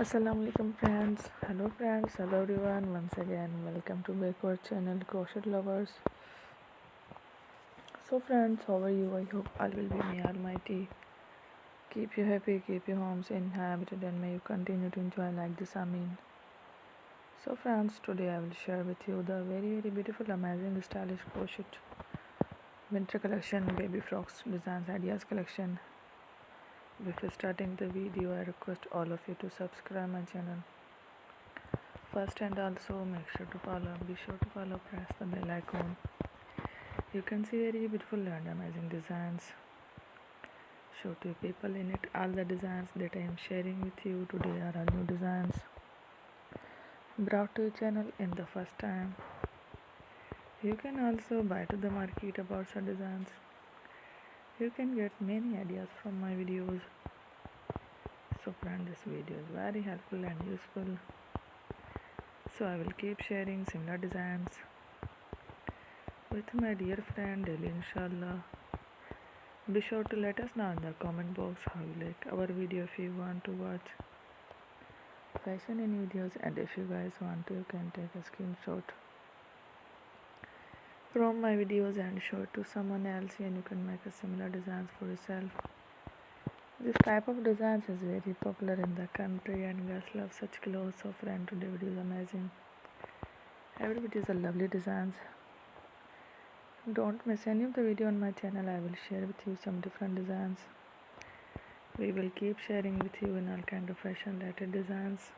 Assalamu alaikum friends. Hello friends. Hello everyone. Once again, welcome to back our channel Crochet Lovers. So friends, how are you? I hope all will be may Almighty keep you happy, keep your homes inhabited, and may you continue to enjoy like this. Amin. So friends, today I will share with you the very beautiful, amazing, stylish crochet winter collection, baby frocks designs ideas collection. Before starting the video, I request all of you to subscribe my channel first, and also make sure to follow, be sure to follow, press the bell icon. You can see very beautiful and amazing designs. Show to people in it. All the designs that I am sharing with you today are all new designs brought to your channel in the first time. You can also buy to the market about such designs. You can get many ideas from my videos. So friend, this video is very helpful and useful. So I will keep sharing similar designs with my dear friend daily, inshallah. Be sure to let us know in the comment box how you like our video. If you want to watch fashion in videos, and if you guys want to, you can take a screenshot from my videos and show it to someone else, and you can make a similar designs for yourself. This type of designs is very popular in the country and girls love such clothes. So friend, today video is amazing. Every video is a lovely designs. Don't miss any of the video on my channel. I will share with you some different designs. We will keep sharing with you in all kind of fashion related designs.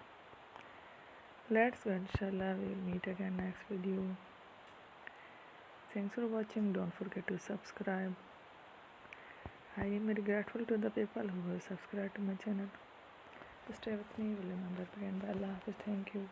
Let's go, inshallah. We will meet again next video. Thanks for watching. Don't forget to subscribe. I am very grateful to the people who have subscribed to my channel. Stay with me. Will remember again. Bye. Allah Hafiz. Thank you.